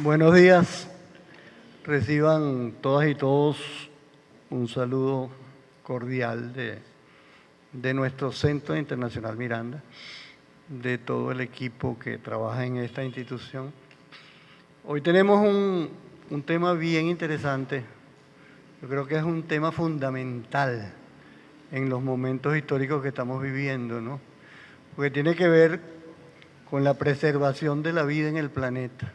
Buenos días. Reciban todas y todos un saludo cordial de nuestro Centro Internacional Miranda, de todo el equipo que trabaja en esta institución. Hoy tenemos un tema bien interesante. Yo creo que es un tema fundamental en los momentos históricos que estamos viviendo, ¿no? Porque tiene que ver con la preservación de la vida en el planeta,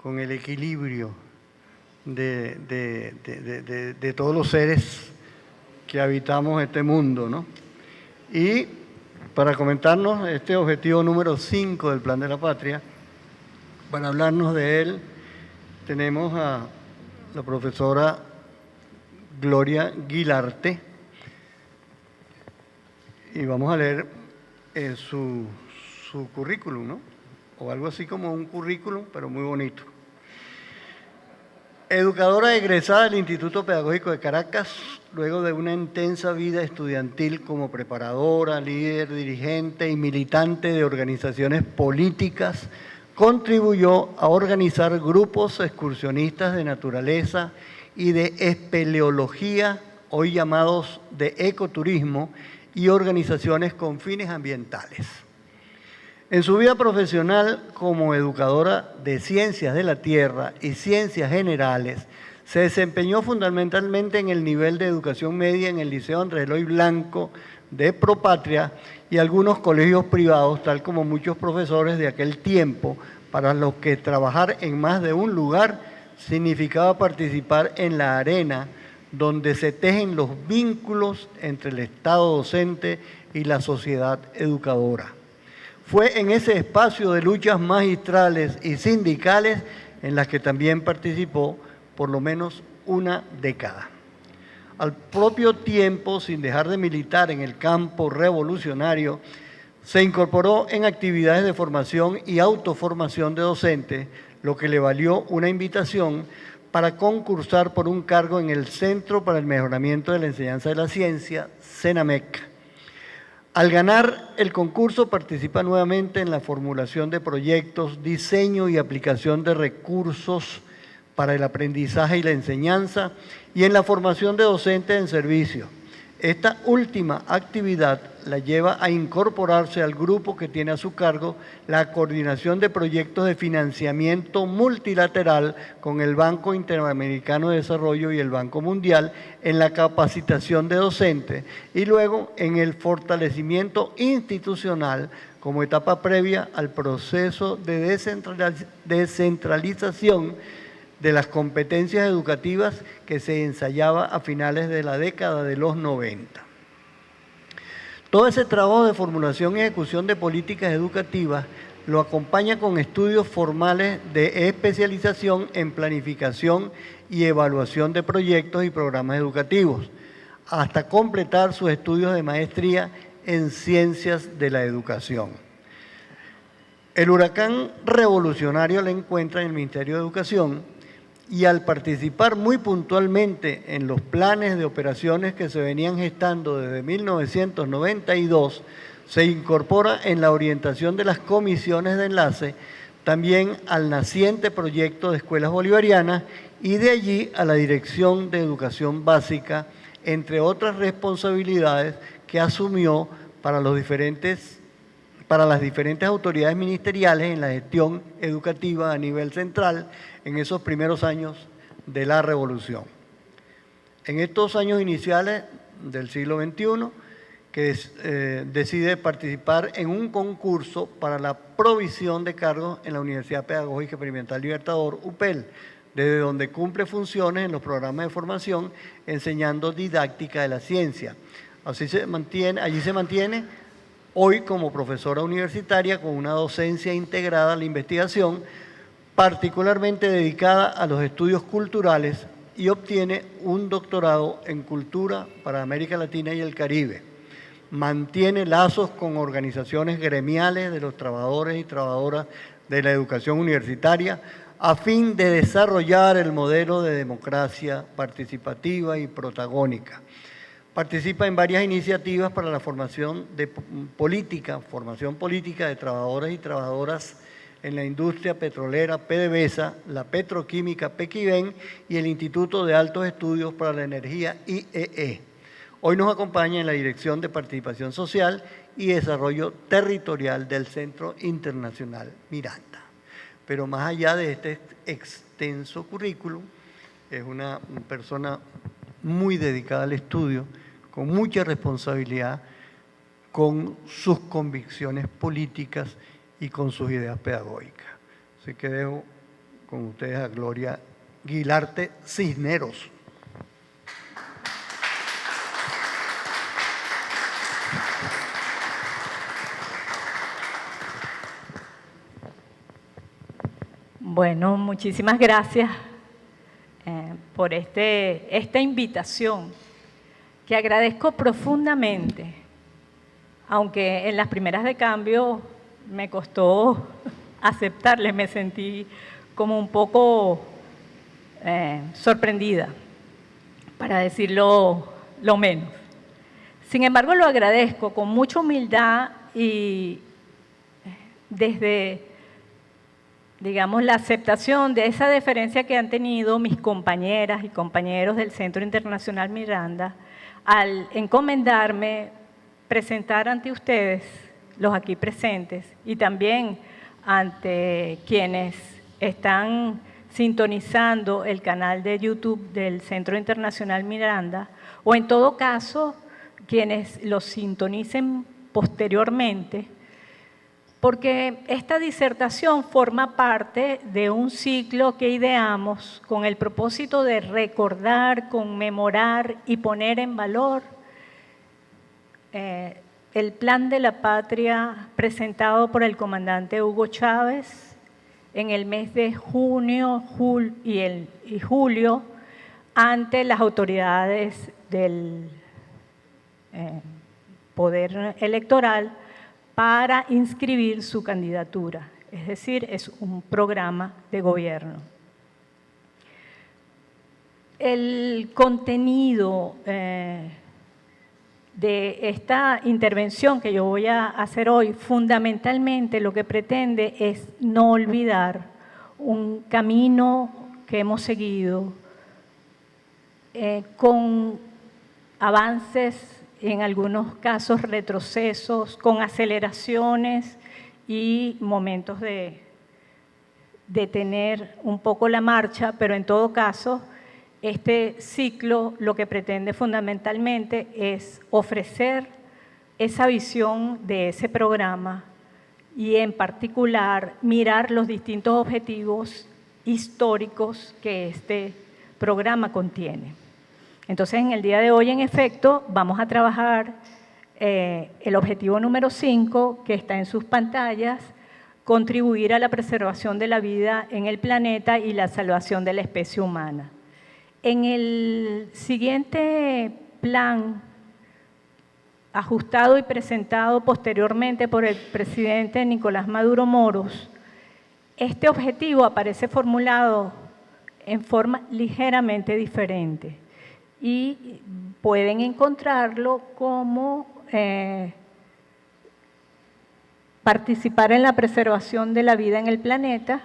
con el equilibrio de todos los seres que habitamos este mundo, ¿no? Y para comentarnos este objetivo número 5 del Plan de la Patria, para hablarnos de él, tenemos a la profesora Gloria Guilarte, y vamos a leer su currículum, ¿no? O algo así como un currículum, pero muy bonito. Educadora egresada del Instituto Pedagógico de Caracas, luego de una intensa vida estudiantil como preparadora, líder, dirigente y militante de organizaciones políticas, contribuyó a organizar grupos excursionistas de naturaleza y de espeleología, hoy llamados de ecoturismo, y organizaciones con fines ambientales. En su vida profesional como educadora de ciencias de la tierra y ciencias generales, se desempeñó fundamentalmente en el nivel de educación media en el Liceo Andrés Eloy Blanco de Propatria y algunos colegios privados, tal como muchos profesores de aquel tiempo, para los que trabajar en más de un lugar significaba participar en la arena donde se tejen los vínculos entre el Estado docente y la sociedad educadora. Fue en ese espacio de luchas magistrales y sindicales en las que también participó por lo menos una década. Al propio tiempo, sin dejar de militar en el campo revolucionario, se incorporó en actividades de formación y autoformación de docentes, lo que le valió una invitación para concursar por un cargo en el Centro para el Mejoramiento de la Enseñanza de la Ciencia, CENAMEC. Al ganar el concurso participa nuevamente en la formulación de proyectos, diseño y aplicación de recursos para el aprendizaje y la enseñanza y en la formación de docentes en servicio. Esta última actividad la lleva a incorporarse al grupo que tiene a su cargo la coordinación de proyectos de financiamiento multilateral con el Banco Interamericano de Desarrollo y el Banco Mundial en la capacitación de docentes y luego en el fortalecimiento institucional como etapa previa al proceso de descentralización de las competencias educativas que se ensayaba a finales de la década de los 90. Todo ese trabajo de formulación y ejecución de políticas educativas lo acompaña con estudios formales de especialización en planificación y evaluación de proyectos y programas educativos, hasta completar sus estudios de maestría en ciencias de la educación. El huracán revolucionario le encuentra en el Ministerio de Educación y al participar muy puntualmente en los planes de operaciones que se venían gestando desde 1992, se incorpora en la orientación de las comisiones de enlace, también al naciente proyecto de escuelas bolivarianas y de allí a la Dirección de Educación Básica, entre otras responsabilidades que asumió para las diferentes autoridades ministeriales en la gestión educativa a nivel central en esos primeros años de la Revolución. En estos años iniciales del siglo XXI, que decide participar en un concurso para la provisión de cargos en la Universidad Pedagógica Experimental Libertador, UPEL, desde donde cumple funciones en los programas de formación enseñando didáctica de la ciencia. Allí se mantiene hoy como profesora universitaria con una docencia integrada a la investigación, particularmente dedicada a los estudios culturales, y obtiene un doctorado en Cultura para América Latina y el Caribe. Mantiene lazos con organizaciones gremiales de los trabajadores y trabajadoras de la educación universitaria a fin de desarrollar el modelo de democracia participativa y protagónica. Participa en varias iniciativas para la formación política de trabajadores y trabajadoras en la industria petrolera PDVSA, la petroquímica Pequiven y el Instituto de Altos Estudios para la Energía IEE. Hoy nos acompaña en la Dirección de Participación Social y Desarrollo Territorial del Centro Internacional Miranda. Pero más allá de este extenso currículum, es una persona muy dedicada al estudio, con mucha responsabilidad, con sus convicciones políticas y con sus ideas pedagógicas. Así que dejo con ustedes a Gloria Guilarte Cisneros. Bueno, muchísimas gracias por esta invitación, que agradezco profundamente, aunque en las primeras de cambio me costó aceptarle, me sentí como un poco sorprendida, para decirlo lo menos. Sin embargo, lo agradezco con mucha humildad y desde, digamos, la aceptación de esa deferencia que han tenido mis compañeras y compañeros del Centro Internacional Miranda al encomendarme presentar ante ustedes, los aquí presentes, y también ante quienes están sintonizando el canal de YouTube del Centro Internacional Miranda, o en todo caso, quienes los sintonicen posteriormente, porque esta disertación forma parte de un ciclo que ideamos con el propósito de recordar, conmemorar y poner en valor el Plan de la Patria presentado por el comandante Hugo Chávez en el mes de junio y julio ante las autoridades del Poder Electoral para inscribir su candidatura. Es decir, es un programa de gobierno. El contenido de esta intervención que yo voy a hacer hoy, fundamentalmente lo que pretende es no olvidar un camino que hemos seguido con avances, en algunos casos retrocesos, con aceleraciones y momentos de detener un poco la marcha, pero en todo caso, este ciclo lo que pretende fundamentalmente es ofrecer esa visión de ese programa y en particular mirar los distintos objetivos históricos que este programa contiene. Entonces, en el día de hoy, en efecto, vamos a trabajar el objetivo número 5, que está en sus pantallas, contribuir a la preservación de la vida en el planeta y la salvación de la especie humana. En el siguiente plan, ajustado y presentado posteriormente por el presidente Nicolás Maduro Moros, este objetivo aparece formulado en forma ligeramente diferente y pueden encontrarlo como participar en la preservación de la vida en el planeta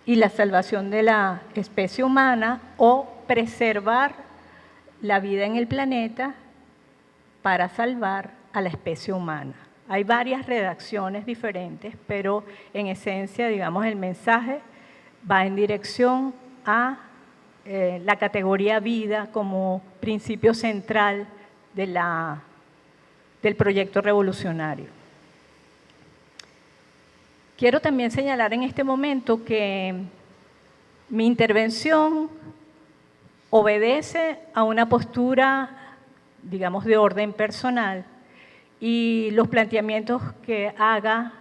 y la salvación de la especie humana, o preservar la vida en el planeta para salvar a la especie humana. Hay varias redacciones diferentes, pero en esencia, digamos, el mensaje va en dirección a la categoría vida como principio central del proyecto revolucionario. Quiero también señalar en este momento que mi intervención obedece a una postura, digamos, de orden personal, y los planteamientos que haga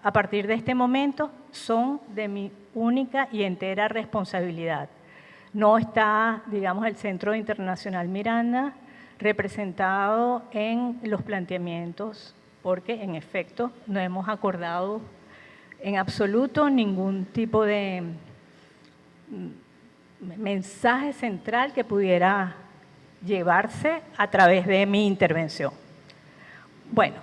a partir de este momento son de mi única y entera responsabilidad. No está, digamos, el Centro Internacional Miranda representado en los planteamientos, porque en efecto no hemos acordado en absoluto ningún tipo de mensaje central que pudiera llevarse a través de mi intervención. Bueno,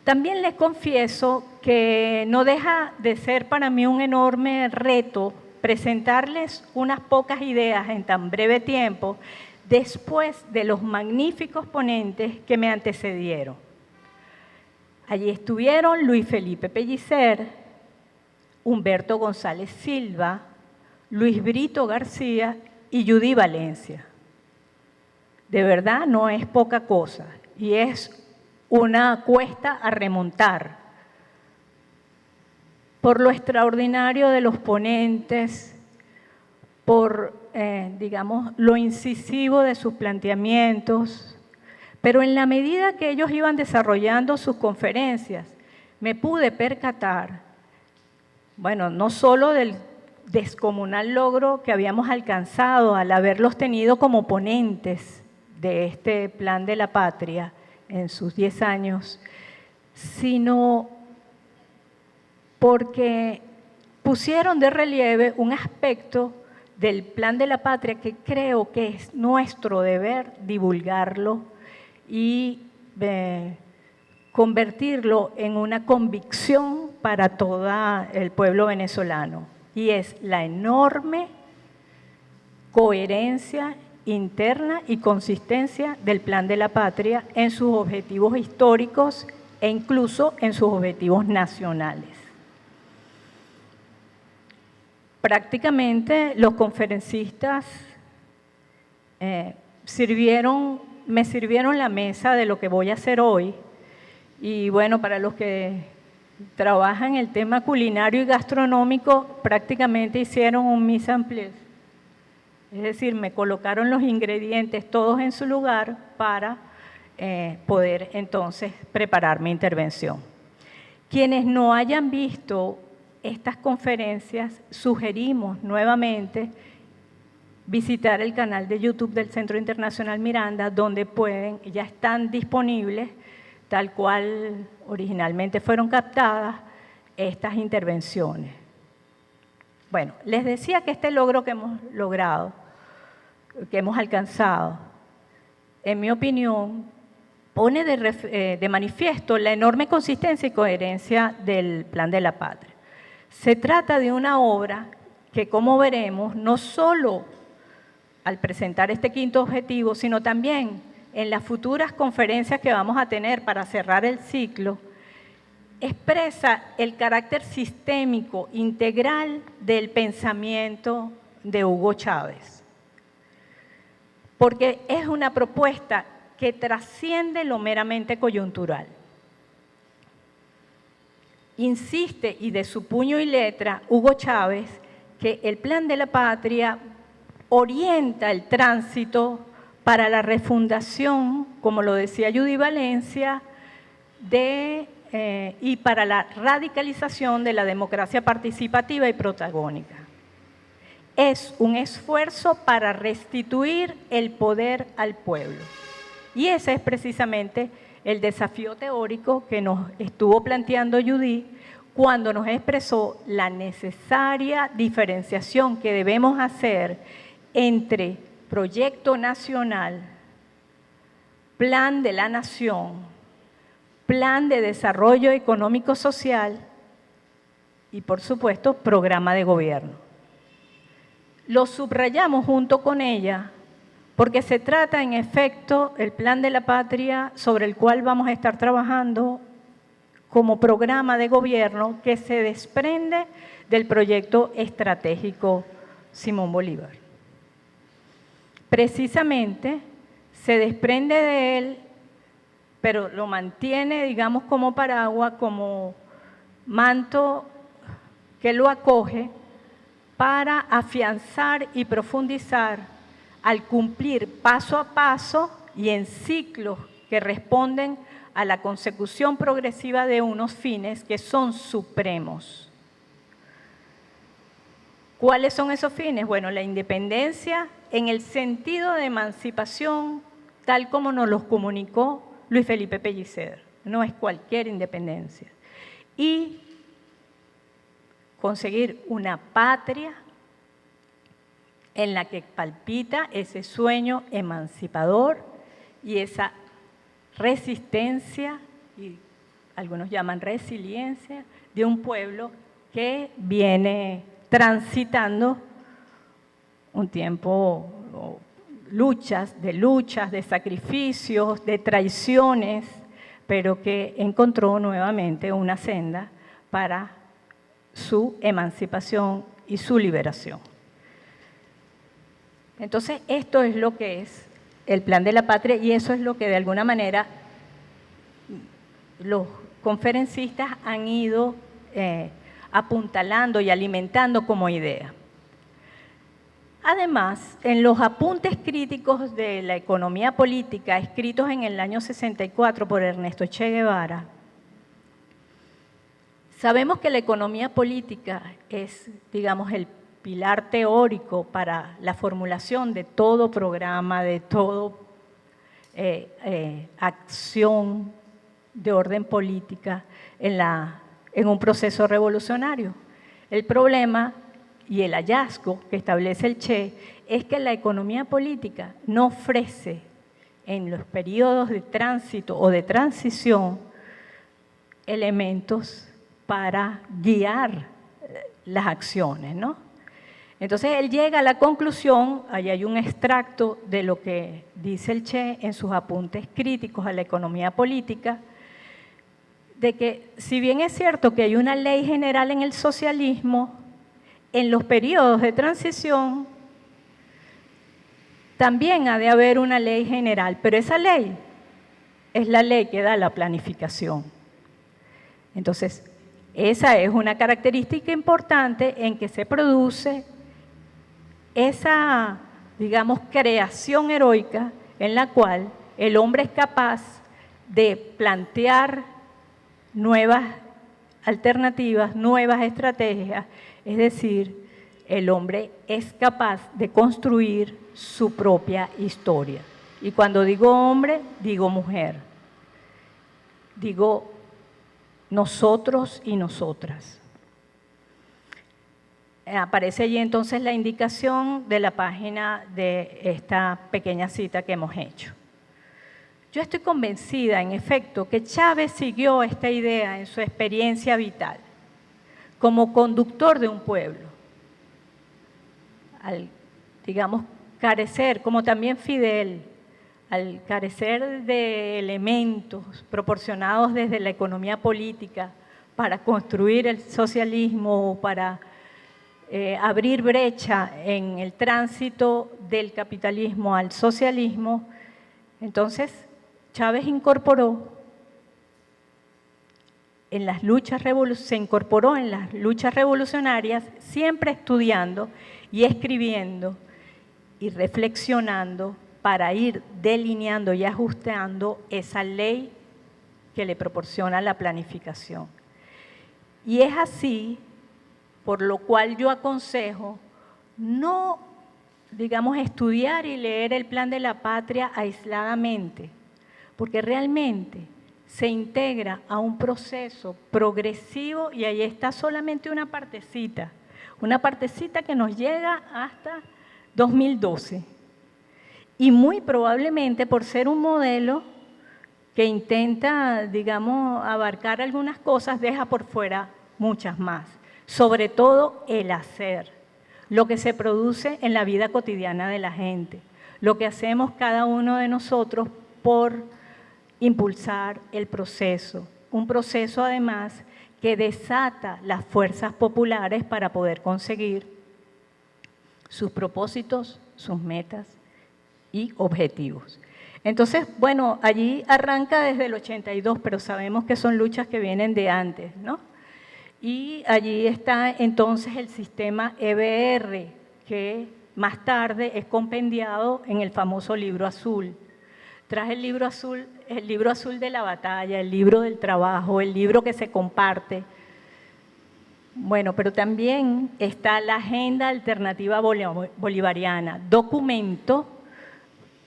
también les confieso que no deja de ser para mí un enorme reto presentarles unas pocas ideas en tan breve tiempo después de los magníficos ponentes que me antecedieron. Allí estuvieron Luis Felipe Pellicer, Humberto González Silva, Luis Brito García y Judy Valencia. De verdad no es poca cosa y es una cuesta a remontar. Por lo extraordinario de los ponentes, por, digamos, lo incisivo de sus planteamientos, pero en la medida que ellos iban desarrollando sus conferencias, me pude percatar, bueno, no solo del descomunal logro que habíamos alcanzado al haberlos tenido como ponentes de este Plan de la Patria en sus 10 años, sino porque pusieron de relieve un aspecto del Plan de la Patria que creo que es nuestro deber divulgarlo y convertirlo en una convicción para todo el pueblo venezolano, y es la enorme coherencia interna y consistencia del Plan de la Patria en sus objetivos históricos e incluso en sus objetivos nacionales. Prácticamente los conferencistas me sirvieron la mesa de lo que voy a hacer hoy, y bueno, para los que trabajan el tema culinario y gastronómico, prácticamente hicieron un mise en place. Es decir, me colocaron los ingredientes todos en su lugar para poder entonces preparar mi intervención. Quienes no hayan visto estas conferencias, sugerimos nuevamente visitar el canal de YouTube del Centro Internacional Miranda, donde ya están disponibles, tal cual originalmente fueron captadas, estas intervenciones. Bueno, les decía que este logro que hemos logrado, que hemos alcanzado, en mi opinión, pone de manifiesto la enorme consistencia y coherencia del Plan de la Patria. Se trata de una obra que, como veremos, no solo al presentar este quinto objetivo, sino también en las futuras conferencias que vamos a tener para cerrar el ciclo, expresa el carácter sistémico, integral del pensamiento de Hugo Chávez. Porque es una propuesta que trasciende lo meramente coyuntural. Insiste, y de su puño y letra, Hugo Chávez, que el Plan de la Patria orienta el tránsito para la refundación, como lo decía Judy Valencia, y para la radicalización de la democracia participativa y protagónica. Es un esfuerzo para restituir el poder al pueblo. Y ese es precisamente el desafío teórico que nos estuvo planteando Judy cuando nos expresó la necesaria diferenciación que debemos hacer entre proyecto nacional, plan de la nación, plan de desarrollo económico-social y, por supuesto, programa de gobierno. Lo subrayamos junto con ella porque se trata, en efecto, el Plan de la Patria sobre el cual vamos a estar trabajando como programa de gobierno que se desprende del proyecto estratégico Simón Bolívar. Precisamente se desprende de él, pero lo mantiene, digamos, como paraguas, como manto que lo acoge para afianzar y profundizar al cumplir paso a paso y en ciclos que responden a la consecución progresiva de unos fines que son supremos. ¿Cuáles son esos fines? Bueno, la independencia en el sentido de emancipación, tal como nos los comunicó Luis Felipe Pellicer. No es cualquier independencia. Y conseguir una patria en la que palpita ese sueño emancipador y esa resistencia, y algunos llaman resiliencia, de un pueblo que viene transitando un tiempo, luchas, de sacrificios, de traiciones, pero que encontró nuevamente una senda para su emancipación y su liberación. Entonces, esto es lo que es el Plan de la Patria y eso es lo que de alguna manera los conferencistas han ido apuntalando y alimentando como idea. Además, en los apuntes críticos de la economía política escritos en el año 64 por Ernesto Che Guevara, sabemos que la economía política es, digamos, el pilar teórico para la formulación de todo programa, de toda acción de orden política en un proceso revolucionario. El problema y el hallazgo que establece el Che es que la economía política no ofrece en los periodos de tránsito o de transición elementos para guiar las acciones, ¿no? Entonces él llega a la conclusión, ahí hay un extracto de lo que dice el Che en sus apuntes críticos a la economía política, de que si bien es cierto que hay una ley general en el socialismo, en los periodos de transición también ha de haber una ley general, pero esa ley es la ley que da la planificación. Entonces, esa es una característica importante en que se produce esa, digamos, creación heroica en la cual el hombre es capaz de plantear nuevas alternativas, nuevas estrategias, es decir, el hombre es capaz de construir su propia historia. Y cuando digo hombre, digo mujer, digo nosotros y nosotras. Aparece allí entonces la indicación de la página de esta pequeña cita que hemos hecho. Yo estoy convencida, en efecto, que Chávez siguió esta idea en su experiencia vital, como conductor de un pueblo. Al, digamos, carecer, como también Fidel, al carecer de elementos proporcionados desde la economía política para construir el socialismo o para abrir brecha en el tránsito del capitalismo al socialismo, entonces Chávez se incorporó en las luchas revolucionarias, siempre estudiando y escribiendo y reflexionando para ir delineando y ajustando esa ley que le proporciona la planificación. Y es así, por lo cual yo aconsejo no, digamos, estudiar y leer el Plan de la Patria aisladamente, porque realmente se integra a un proceso progresivo y ahí está solamente una partecita que nos llega hasta 2012. Y muy probablemente por ser un modelo que intenta, digamos, abarcar algunas cosas, deja por fuera muchas más. Sobre todo el hacer, lo que se produce en la vida cotidiana de la gente, lo que hacemos cada uno de nosotros por impulsar el proceso, un proceso además que desata las fuerzas populares para poder conseguir sus propósitos, sus metas y objetivos. Entonces, bueno, allí arranca desde el 82, pero sabemos que son luchas que vienen de antes, ¿no? Y allí está entonces el sistema EBR, que más tarde es compendiado en el famoso libro azul. Tras el libro azul de la batalla, el libro del trabajo, el libro que se comparte, Bueno, pero también está la Agenda Alternativa Bolivariana, documento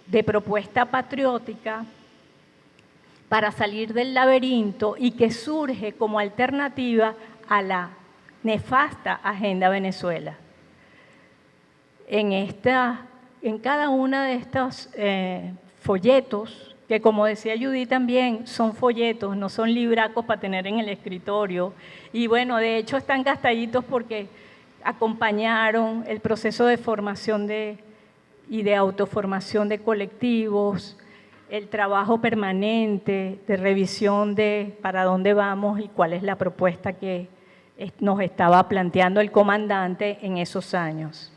de propuesta patriótica para salir del laberinto y que surge como alternativa a la nefasta Agenda Venezuela. En cada una de estos folletos, que como decía Judy también, son folletos, no son libracos para tener en el escritorio. Y bueno, de hecho están gastaditos porque acompañaron el proceso de formación y de autoformación de colectivos, el trabajo permanente de revisión de para dónde vamos y cuál es la propuesta que nos estaba planteando el comandante en esos años.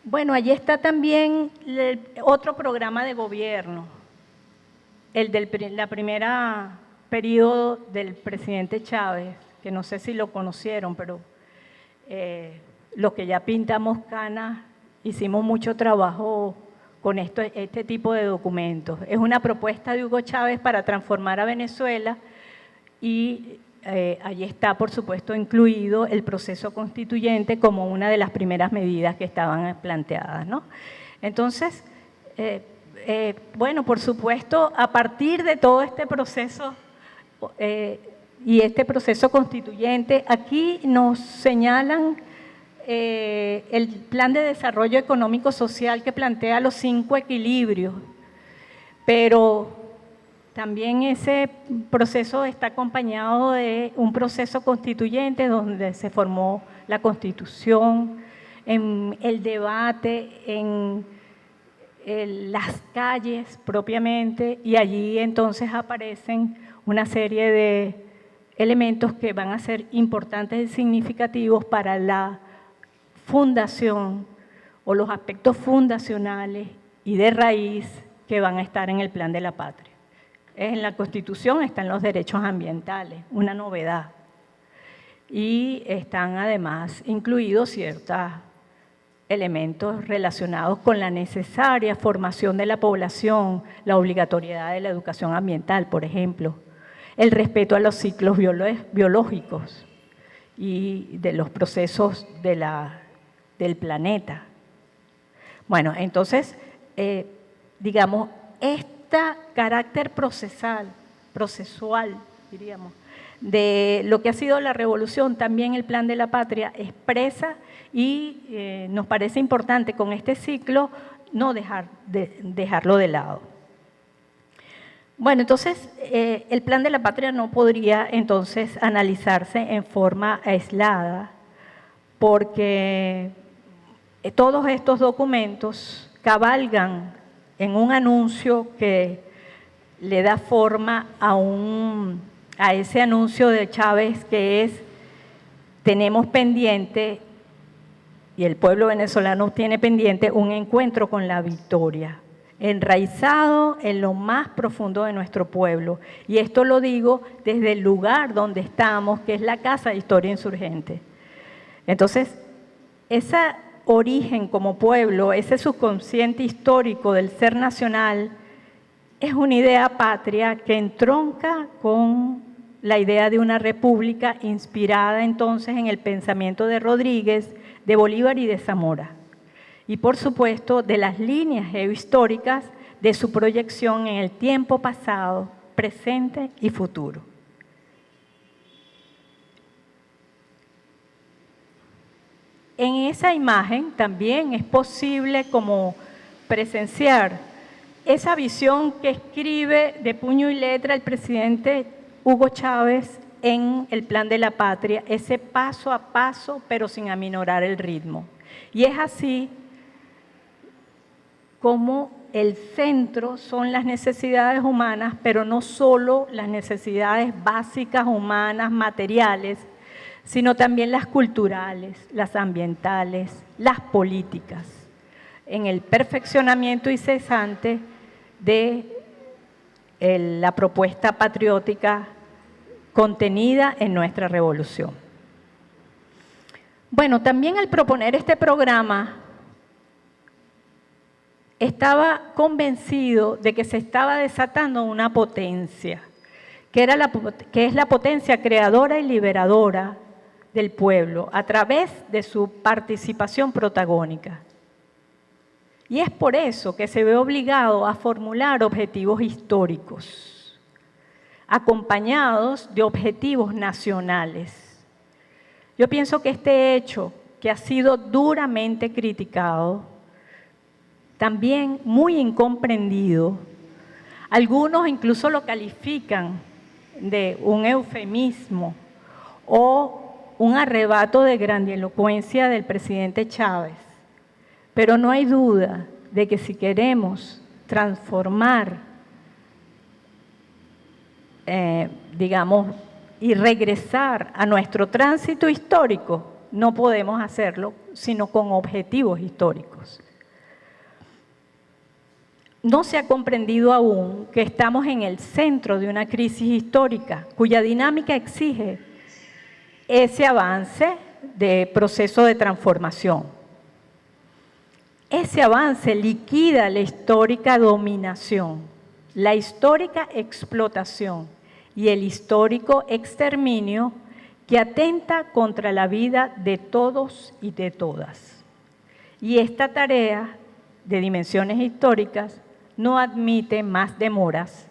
Bueno, allí está también otro programa de gobierno, el la primera periodo del presidente Chávez, que no sé si lo conocieron, pero los que ya pintamos canas hicimos mucho trabajo con este tipo de documentos. Es una propuesta de Hugo Chávez para transformar a Venezuela y allí está, por supuesto, incluido el proceso constituyente como una de las primeras medidas que estaban planteadas, ¿no? Entonces, bueno, por supuesto, a partir de todo este proceso y este proceso constituyente, aquí nos señalan el Plan de Desarrollo Económico Social que plantea los 5 equilibrios, pero también ese proceso está acompañado de un proceso constituyente donde se formó la Constitución, en el debate, en las calles propiamente, y allí entonces aparecen una serie de elementos que van a ser importantes y significativos para la fundación o los aspectos fundacionales y de raíz que van a estar en el Plan de la Patria. En la Constitución están los derechos ambientales, una novedad, y están además incluidos ciertos elementos relacionados con la necesaria formación de la población, la obligatoriedad de la educación ambiental, por ejemplo, el respeto a los ciclos biológicos y de los procesos del planeta. Bueno, entonces, digamos, este carácter procesual, diríamos, de lo que ha sido la revolución, también el Plan de la Patria expresa y nos parece importante con este ciclo no dejarlo de lado. Bueno, entonces, el Plan de la Patria no podría entonces analizarse en forma aislada porque todos estos documentos cabalgan en un anuncio que le da forma a ese anuncio de Chávez que es: tenemos pendiente, y el pueblo venezolano tiene pendiente, un encuentro con la victoria, enraizado en lo más profundo de nuestro pueblo. Y esto lo digo desde el lugar donde estamos, que es la Casa de Historia Insurgente. Entonces, ese origen como pueblo, ese subconsciente histórico del ser nacional, es una idea patria que entronca con la idea de una república inspirada entonces en el pensamiento de Rodríguez, de Bolívar y de Zamora. Y por supuesto de las líneas geohistóricas de su proyección en el tiempo pasado, presente y futuro. En esa imagen también es posible como presenciar esa visión que escribe de puño y letra el presidente Hugo Chávez en el Plan de la Patria, ese paso a paso pero sin aminorar el ritmo. Y es así como el centro son las necesidades humanas, pero no solo las necesidades básicas humanas, materiales, sino también las culturales, las ambientales, las políticas, en el perfeccionamiento incesante de la propuesta patriótica contenida en nuestra revolución. Bueno, también al proponer este programa, estaba convencido de que se estaba desatando una potencia, que es la potencia creadora y liberadora del pueblo a través de su participación protagónica. Y es por eso que se ve obligado a formular objetivos históricos, acompañados de objetivos nacionales. Yo pienso que este hecho, que ha sido duramente criticado, también muy incomprendido, algunos incluso lo califican de un eufemismo o un arrebato de grandilocuencia del presidente Chávez. Pero no hay duda de que si queremos transformar, digamos, y regresar a nuestro tránsito histórico, no podemos hacerlo sino con objetivos históricos. No se ha comprendido aún que estamos en el centro de una crisis histórica cuya dinámica exige ese avance de proceso de transformación. Ese avance liquida la histórica dominación, la histórica explotación y el histórico exterminio que atenta contra la vida de todos y de todas. Y esta tarea de dimensiones históricas no admite más demoras,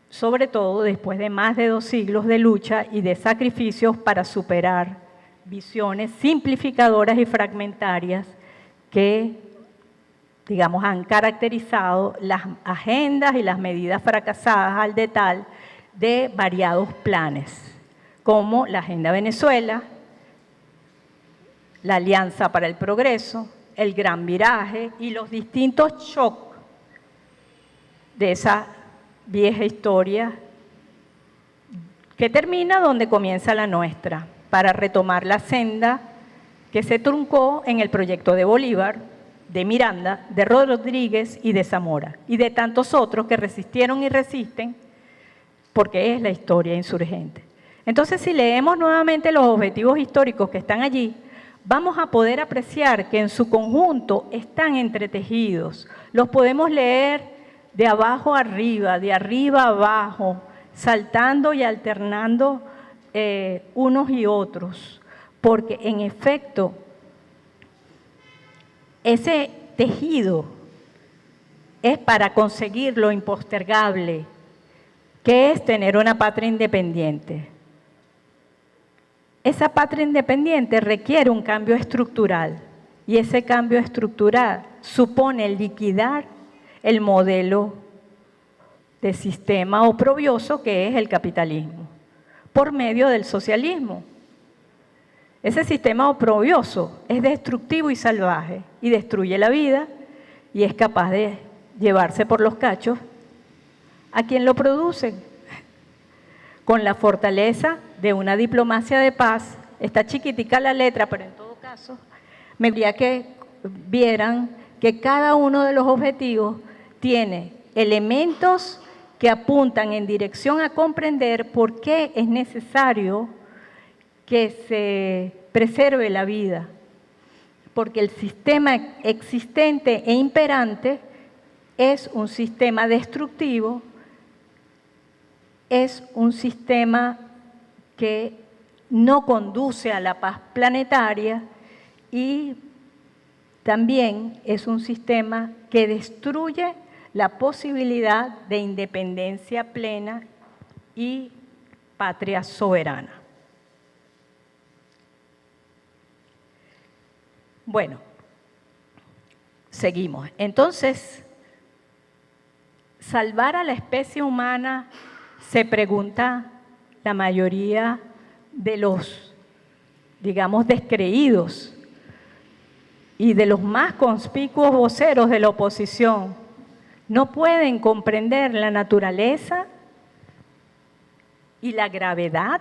sobre todo después de más de 2 siglos de lucha y de sacrificios para superar visiones simplificadoras y fragmentarias que, digamos, han caracterizado las agendas y las medidas fracasadas al detalle de variados planes, como la Agenda Venezuela, la Alianza para el Progreso, el Gran Viraje y los distintos shocks de esa vieja historia que termina donde comienza la nuestra, para retomar la senda que se truncó en el proyecto de Bolívar, de Miranda, de Rodríguez y de Zamora, y de tantos otros que resistieron y resisten, porque es la historia insurgente. Entonces, si leemos nuevamente los objetivos históricos que están allí, vamos a poder apreciar que en su conjunto están entretejidos. Los podemos leer de abajo a arriba, de arriba a abajo, saltando y alternando unos y otros, porque en efecto ese tejido es para conseguir lo impostergable, que es tener una patria independiente. Esa patria independiente requiere un cambio estructural y ese cambio estructural supone liquidar el modelo de sistema oprobioso que es el capitalismo por medio del socialismo. Ese sistema oprobioso es destructivo y salvaje y destruye la vida y es capaz de llevarse por los cachos a quien lo produce. Con la fortaleza de una diplomacia de paz, está chiquitica la letra, pero en todo caso, me gustaría que vieran que cada uno de los objetivos tiene elementos que apuntan en dirección a comprender por qué es necesario que se preserve la vida, porque el sistema existente e imperante es un sistema destructivo, es un sistema que no conduce a la paz planetaria y también es un sistema que destruye la posibilidad de independencia plena y patria soberana. Bueno, seguimos. Entonces, salvar a la especie humana, se pregunta la mayoría de los, digamos, descreídos y de los más conspicuos voceros de la oposición, no pueden comprender la naturaleza y la gravedad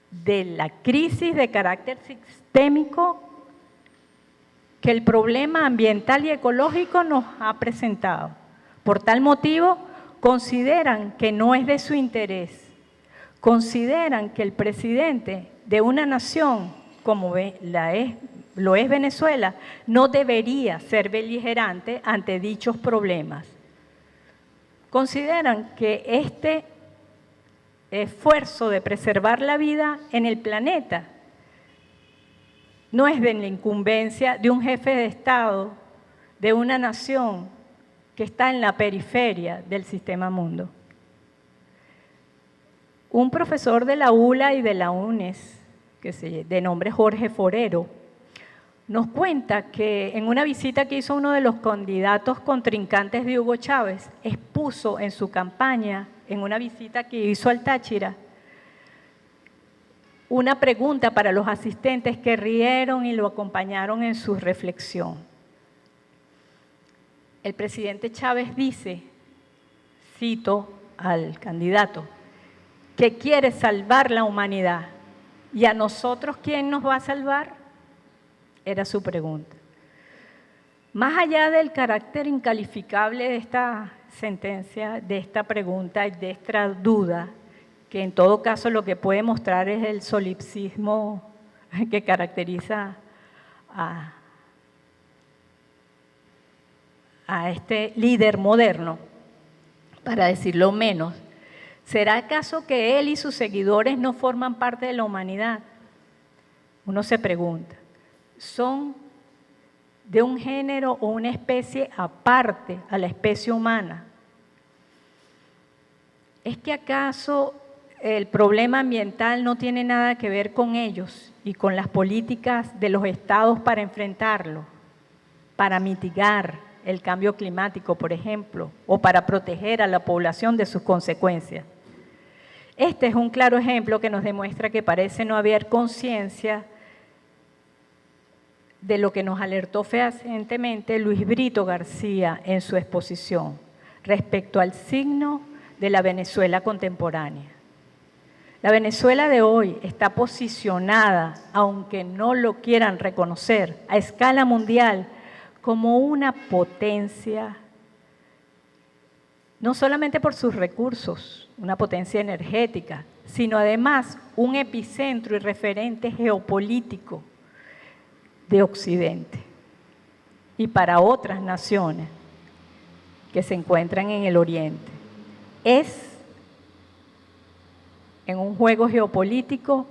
de la crisis de carácter sistémico que el problema ambiental y ecológico nos ha presentado. Por tal motivo, consideran que no es de su interés, consideran que el presidente de una nación como lo es Venezuela, no debería ser beligerante ante dichos problemas. Consideran que este esfuerzo de preservar la vida en el planeta no es de la incumbencia de un jefe de Estado, de una nación que está en la periferia del sistema mundo. Un profesor de la ULA y de la UNES, de nombre Jorge Forero, nos cuenta que en una visita que hizo uno de los candidatos contrincantes de Hugo Chávez, expuso en su campaña, en una visita que hizo al Táchira, una pregunta para los asistentes que rieron y lo acompañaron en su reflexión. El presidente Chávez dice, cito al candidato, que quiere salvar la humanidad. ¿Y a nosotros quién nos va a salvar? Era su pregunta. Más allá del carácter incalificable de esta sentencia, de esta pregunta y de esta duda, que en todo caso lo que puede mostrar es el solipsismo que caracteriza a este líder moderno, para decirlo menos, ¿será acaso que él y sus seguidores no forman parte de la humanidad? Uno se pregunta, ¿son de un género o una especie aparte a la especie humana? ¿Es que acaso el problema ambiental no tiene nada que ver con ellos y con las políticas de los estados para enfrentarlo, para mitigar el cambio climático, por ejemplo, o para proteger a la población de sus consecuencias? Este es un claro ejemplo que nos demuestra que parece no haber conciencia de lo que nos alertó fehacientemente Luis Brito García en su exposición respecto al signo de la Venezuela contemporánea. La Venezuela de hoy está posicionada, aunque no lo quieran reconocer, a escala mundial como una potencia, no solamente por sus recursos, una potencia energética, sino además un epicentro y referente geopolítico de Occidente y para otras naciones que se encuentran en el Oriente. Es, en un juego geopolítico,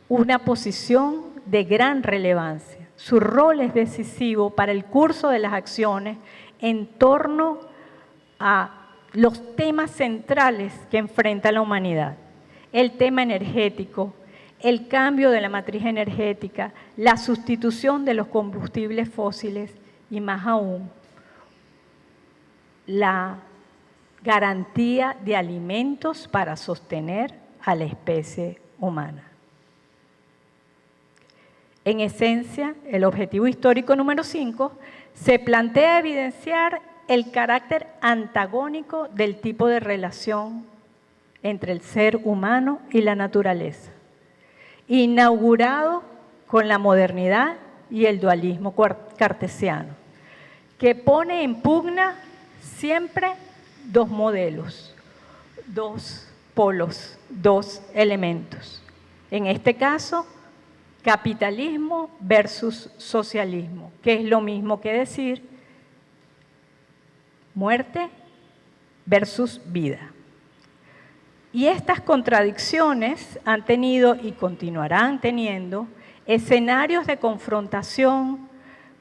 una posición de gran relevancia. Su rol es decisivo para el curso de las acciones en torno a los temas centrales que enfrenta la humanidad. El tema energético, el cambio de la matriz energética, la sustitución de los combustibles fósiles y más aún, la garantía de alimentos para sostener a la especie humana. En esencia, el objetivo histórico número 5 se plantea evidenciar el carácter antagónico del tipo de relación entre el ser humano y la naturaleza, inaugurado con la modernidad y el dualismo cartesiano, que pone en pugna siempre dos modelos, dos polos, dos elementos. En este caso, capitalismo versus socialismo, que es lo mismo que decir muerte versus vida. Y estas contradicciones han tenido y continuarán teniendo escenarios de confrontación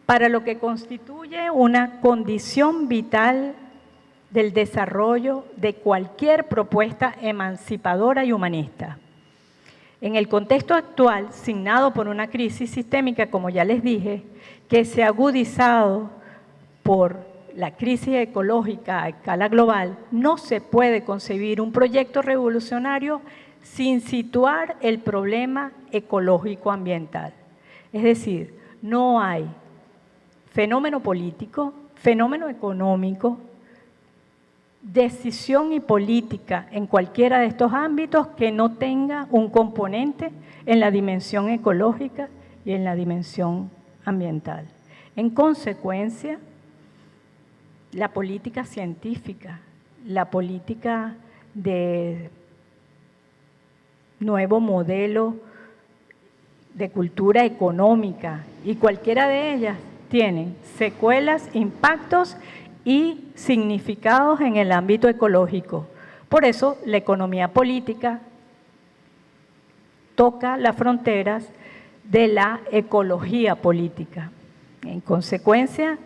para lo que constituye una condición vital del desarrollo de cualquier propuesta emancipadora y humanista. En el contexto actual, signado por una crisis sistémica, como ya les dije, que se ha agudizado por la crisis ecológica a escala global, no se puede concebir un proyecto revolucionario sin situar el problema ecológico ambiental. Es decir, no hay fenómeno político, fenómeno económico, decisión y política en cualquiera de estos ámbitos que no tenga un componente en la dimensión ecológica y en la dimensión ambiental. En consecuencia, la política científica, la política de nuevo modelo de cultura económica y cualquiera de ellas tienen secuelas, impactos y significados en el ámbito ecológico, Por eso, la economía política toca las fronteras de la ecología política. En consecuencia,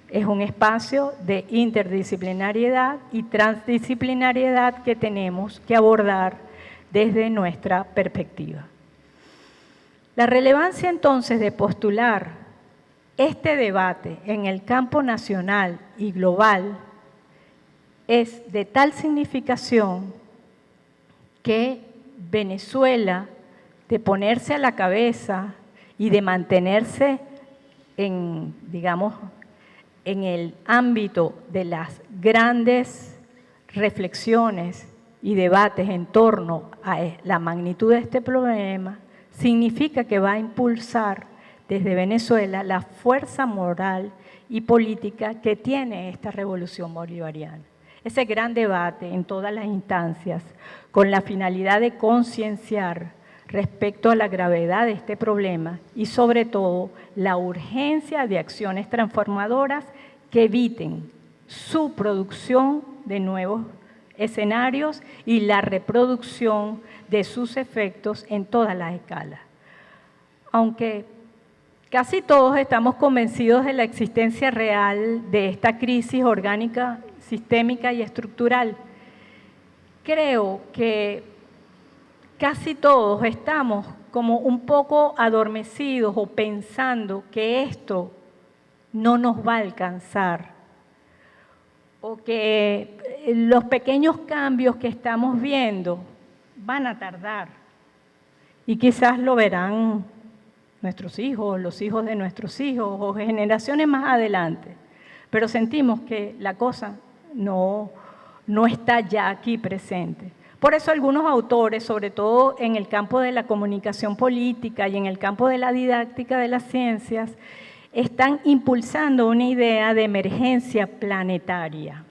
es un espacio de interdisciplinariedad y transdisciplinariedad que tenemos que abordar desde nuestra perspectiva. La relevancia entonces de postular este debate en el campo nacional y global es de tal significación que Venezuela, de ponerse a la cabeza y de mantenerse en, digamos, en el ámbito de las grandes reflexiones y debates en torno a la magnitud de este problema, significa que va a impulsar desde Venezuela la fuerza moral y política que tiene esta revolución bolivariana. Ese gran debate en todas las instancias, con la finalidad de concienciar respecto a la gravedad de este problema y sobre todo la urgencia de acciones transformadoras que eviten su producción de nuevos escenarios y la reproducción de sus efectos en todas las escalas. Aunque casi todos estamos convencidos de la existencia real de esta crisis orgánica, sistémica y estructural, creo que casi todos estamos como un poco adormecidos o pensando que esto no nos va a alcanzar o que los pequeños cambios que estamos viendo van a tardar y quizás lo verán nuestros hijos, los hijos de nuestros hijos o generaciones más adelante, pero sentimos que la cosa no está ya aquí presente. Por eso algunos autores, sobre todo en el campo de la comunicación política y en el campo de la didáctica de las ciencias, están impulsando una idea de emergencia planetaria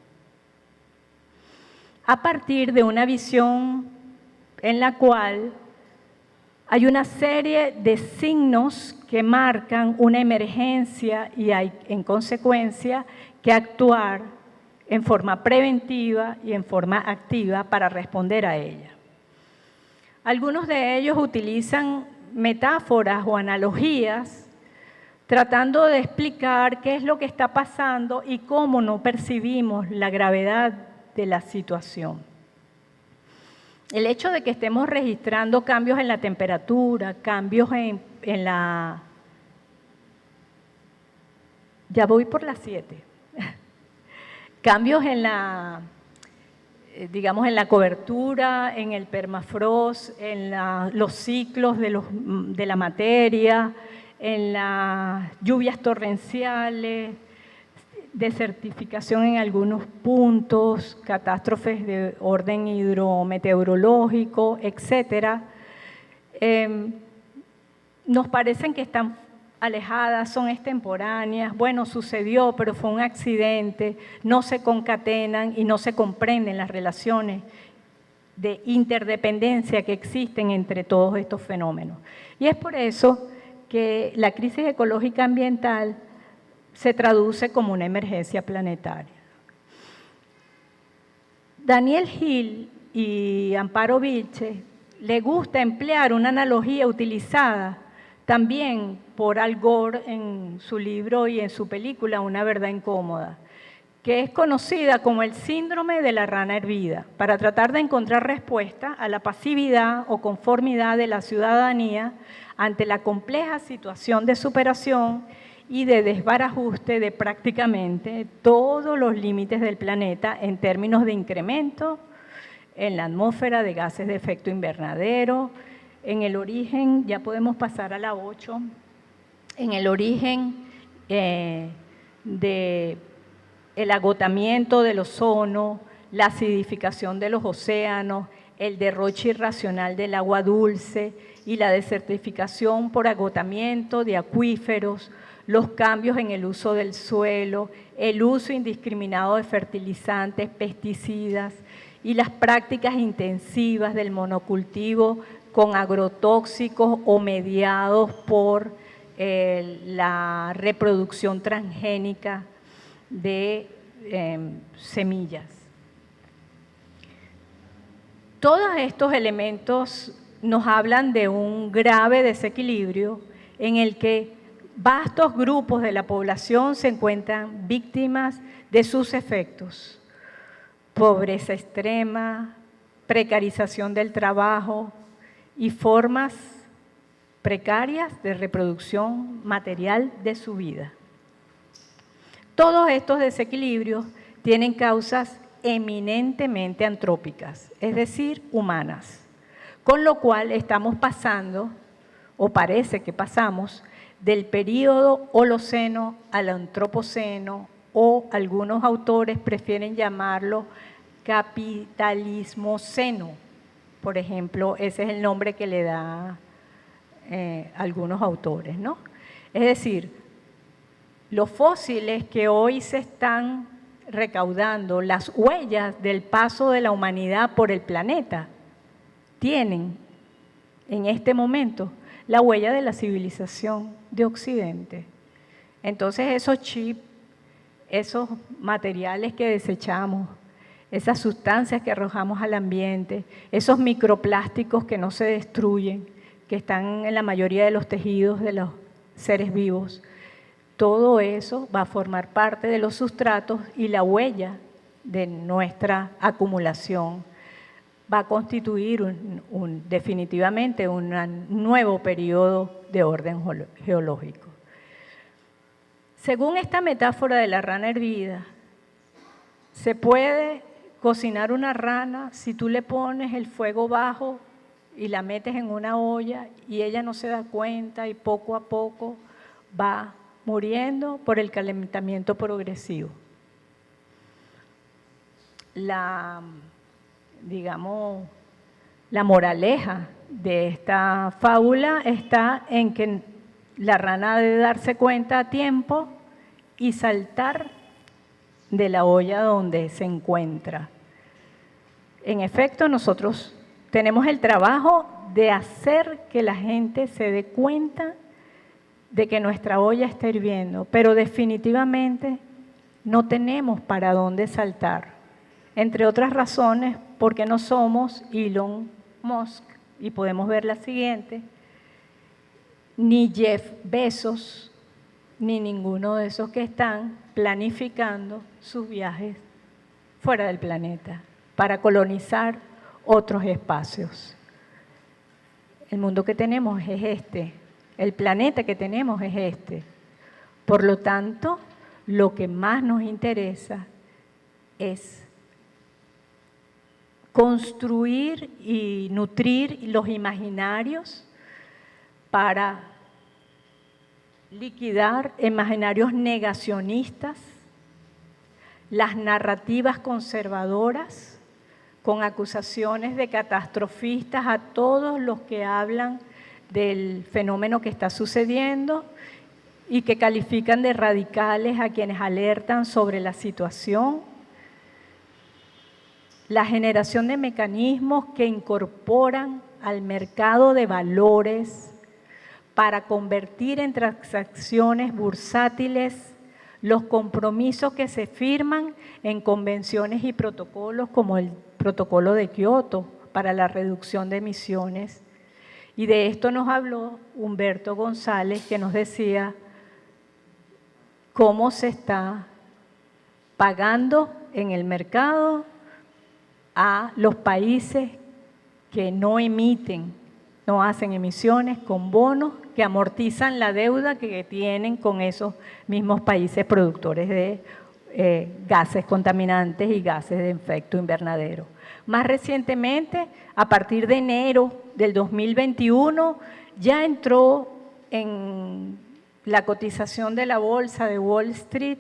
a partir de una visión en la cual hay una serie de signos que marcan una emergencia y hay, en consecuencia, que actuar en forma preventiva y en forma activa para responder a ella. Algunos de ellos utilizan metáforas o analogías tratando de explicar qué es lo que está pasando y cómo no percibimos la gravedad de la situación. El hecho de que estemos registrando cambios en la temperatura, cambios en la... Ya voy por las 7. Cambios en la, digamos, en la cobertura, en el permafrost, en los ciclos de la materia, en las lluvias torrenciales, desertificación en algunos puntos, catástrofes de orden hidrometeorológico, etcétera, nos parecen que están alejadas, son extemporáneas, bueno, sucedió, pero fue un accidente, no se concatenan y no se comprenden las relaciones de interdependencia que existen entre todos estos fenómenos. Y es por eso que la crisis ecológica ambiental se traduce como una emergencia planetaria. Daniel Hill y Amparo Vilches le gusta emplear una analogía utilizada también por Al Gore en su libro y en su película Una verdad incómoda, que es conocida como el síndrome de la rana hervida, para tratar de encontrar respuesta a la pasividad o conformidad de la ciudadanía ante la compleja situación de superación y de desbarajuste de prácticamente todos los límites del planeta en términos de incremento en la atmósfera de gases de efecto invernadero, en el origen, ya podemos pasar a la 8, en el origen del agotamiento del ozono, la acidificación de los océanos, el derroche irracional del agua dulce y la desertificación por agotamiento de acuíferos, los cambios en el uso del suelo, el uso indiscriminado de fertilizantes, pesticidas y las prácticas intensivas del monocultivo con agrotóxicos o mediados por la reproducción transgénica de semillas. Todos estos elementos nos hablan de un grave desequilibrio en el que vastos grupos de la población se encuentran víctimas de sus efectos. Pobreza extrema, precarización del trabajo y formas precarias de reproducción material de su vida. Todos estos desequilibrios tienen causas eminentemente antrópicas, es decir, humanas, con lo cual estamos pasando, o parece que pasamos, del período Holoceno al Antropoceno, o algunos autores prefieren llamarlo capitalismoceno. Por ejemplo, ese es el nombre que le da algunos autores, ¿no? Es decir, los fósiles que hoy se están recaudando, las huellas del paso de la humanidad por el planeta, tienen en este momento la huella de la civilización de Occidente. Entonces esos chips, esos materiales que desechamos, esas sustancias que arrojamos al ambiente, esos microplásticos que no se destruyen, que están en la mayoría de los tejidos de los seres vivos, todo eso va a formar parte de los sustratos y la huella de nuestra acumulación va a constituir definitivamente un nuevo periodo de orden geológico. Según esta metáfora de la rana hervida, se puede cocinar una rana si tú le pones el fuego bajo y la metes en una olla y ella no se da cuenta y poco a poco va muriendo por el calentamiento progresivo. La moraleja de esta fábula está en que la rana debe darse cuenta a tiempo y saltar de la olla donde se encuentra. En efecto, nosotros tenemos el trabajo de hacer que la gente se dé cuenta de que nuestra olla está hirviendo, pero definitivamente no tenemos para dónde saltar. Entre otras razones, porque no somos Elon Musk, y podemos ver la siguiente, ni Jeff Bezos, ni ninguno de esos que están planificando sus viajes fuera del planeta para colonizar otros espacios. El mundo que tenemos es este. El planeta que tenemos es este. Por lo tanto, lo que más nos interesa es construir y nutrir los imaginarios para liquidar imaginarios negacionistas, las narrativas conservadoras, con acusaciones de catastrofistas a todos los que hablan del fenómeno que está sucediendo y que califican de radicales a quienes alertan sobre la situación. La generación de mecanismos que incorporan al mercado de valores para convertir en transacciones bursátiles los compromisos que se firman en convenciones y protocolos como el Protocolo de Kioto para la reducción de emisiones. Y de esto nos habló Humberto González, que nos decía cómo se está pagando en el mercado a los países que no emiten, no hacen emisiones con bonos que amortizan la deuda que tienen con esos mismos países productores de gases contaminantes y gases de efecto invernadero. Más recientemente, a partir de enero del 2021, ya entró en la cotización de la bolsa de Wall Street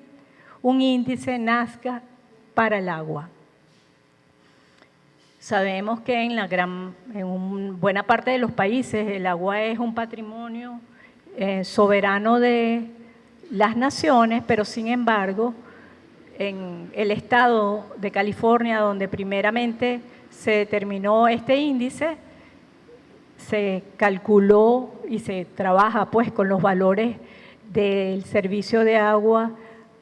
un índice Nazca para el agua. Sabemos que en buena parte de los países el agua es un patrimonio soberano de las naciones, pero sin embargo, en el estado de California, donde primeramente se determinó este índice, se calculó y se trabaja pues con los valores del servicio de agua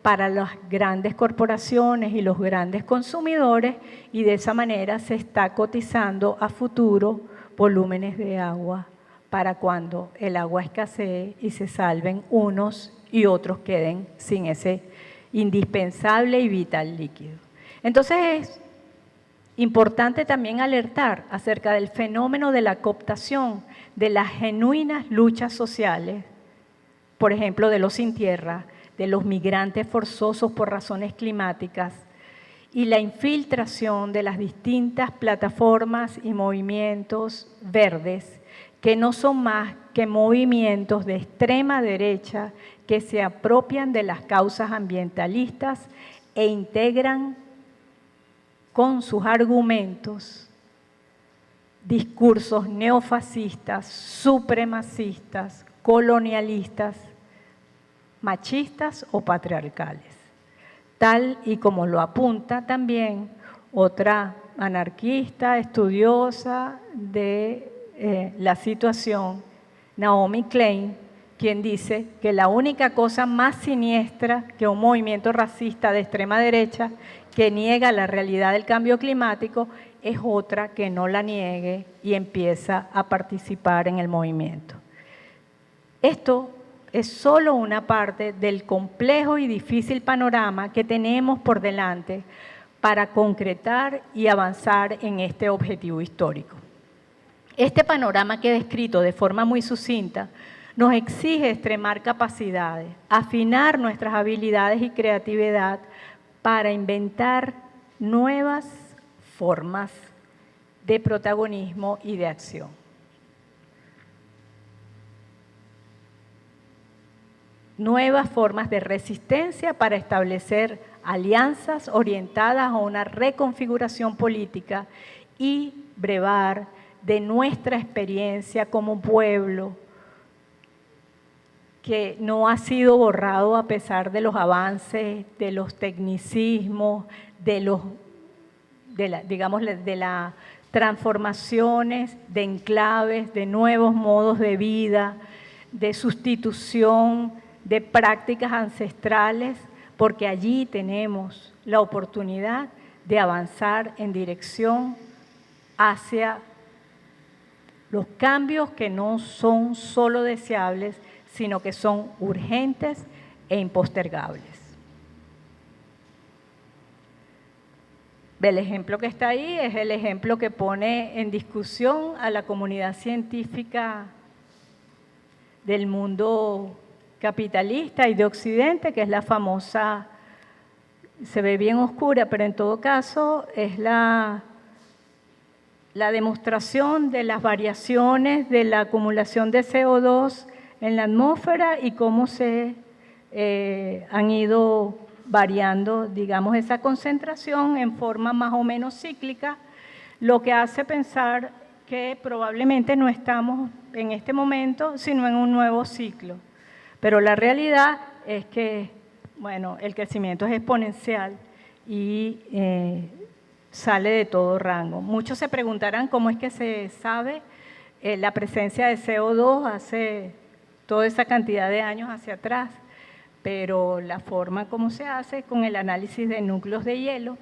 para las grandes corporaciones y los grandes consumidores, y de esa manera se está cotizando a futuro volúmenes de agua para cuando el agua escasee y se salven unos y otros queden sin ese indispensable y vital líquido. Entonces es importante también alertar acerca del fenómeno de la cooptación de las genuinas luchas sociales, por ejemplo, de los sin tierra, de los migrantes forzosos por razones climáticas y la infiltración de las distintas plataformas y movimientos verdes que no son más que movimientos de extrema derecha que se apropian de las causas ambientalistas e integran con sus argumentos discursos neofascistas, supremacistas, colonialistas, machistas o patriarcales, tal y como lo apunta también otra anarquista estudiosa de la situación, Naomi Klein, quien dice que la única cosa más siniestra que un movimiento racista de extrema derecha que niega la realidad del cambio climático es otra que no la niegue y empieza a participar en el movimiento. Esto es solo una parte del complejo y difícil panorama que tenemos por delante para concretar y avanzar en este objetivo histórico. Este panorama que he descrito de forma muy sucinta nos exige extremar capacidades, afinar nuestras habilidades y creatividad para inventar nuevas formas de protagonismo y de acción. Nuevas formas de resistencia para establecer alianzas orientadas a una reconfiguración política y brevar de nuestra experiencia como pueblo que no ha sido borrado a pesar de los avances, de los tecnicismos, de las transformaciones, de enclaves, de nuevos modos de vida, de sustitución de prácticas ancestrales, porque allí tenemos la oportunidad de avanzar en dirección hacia los cambios que no son solo deseables, sino que son urgentes e impostergables. El ejemplo que está ahí es el ejemplo que pone en discusión a la comunidad científica del mundo capitalista y de Occidente, que es la famosa, se ve bien oscura, pero en todo caso es la demostración de las variaciones de la acumulación de CO2 en la atmósfera y cómo se han ido variando, digamos, esa concentración en forma más o menos cíclica, lo que hace pensar que probablemente no estamos en este momento, sino en un nuevo ciclo. Pero la realidad es que, bueno, el crecimiento es exponencial y sale de todo rango. Muchos se preguntarán cómo es que se sabe la presencia de CO2 hace toda esa cantidad de años hacia atrás, pero la forma como se hace con el análisis de núcleos de hielo,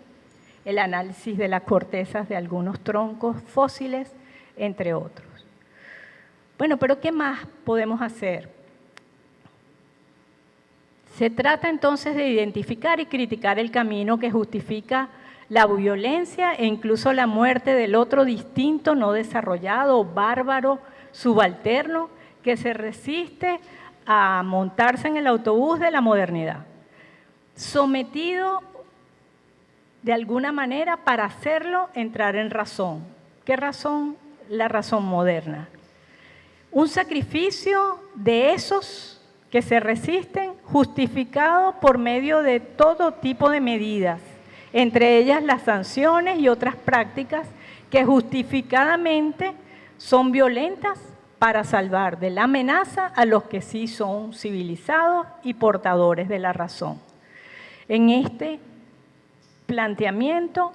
el análisis de las cortezas de algunos troncos fósiles, entre otros. Bueno, pero ¿qué más podemos hacer? Se trata entonces de identificar y criticar el camino que justifica la violencia e incluso la muerte del otro distinto, no desarrollado, bárbaro, subalterno, que se resiste a montarse en el autobús de la modernidad, sometido de alguna manera para hacerlo entrar en razón. ¿Qué razón? La razón moderna. Un sacrificio de esos que se resisten, justificado por medio de todo tipo de medidas, entre ellas las sanciones y otras prácticas que justificadamente son violentas para salvar de la amenaza a los que sí son civilizados y portadores de la razón. En este planteamiento,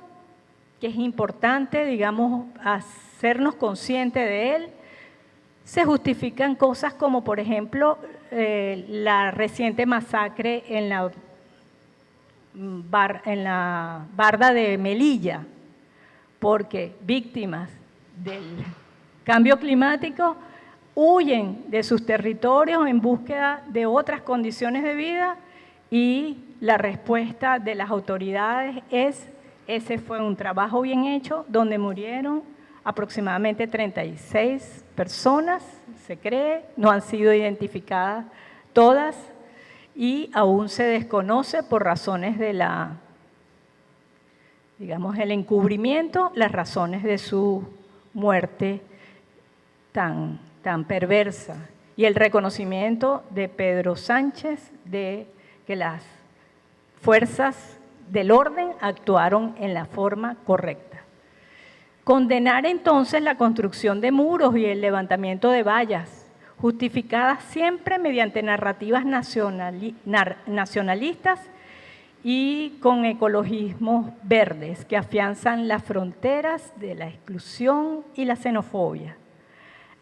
que es importante, digamos, hacernos conscientes de él, se justifican cosas como, por ejemplo, la reciente masacre en la en la barda de Melilla, porque víctimas del cambio climático huyen de sus territorios en búsqueda de otras condiciones de vida, y la respuesta de las autoridades es: ese fue un trabajo bien hecho, donde murieron aproximadamente 36 personas, se cree, no han sido identificadas todas, y aún se desconoce por razones de el encubrimiento, las razones de su muerte tan perversa, y el reconocimiento de Pedro Sánchez de que las fuerzas del orden actuaron en la forma correcta. Condenar entonces la construcción de muros y el levantamiento de vallas, justificadas siempre mediante narrativas nacionalistas y con ecologismos verdes que afianzan las fronteras de la exclusión y la xenofobia.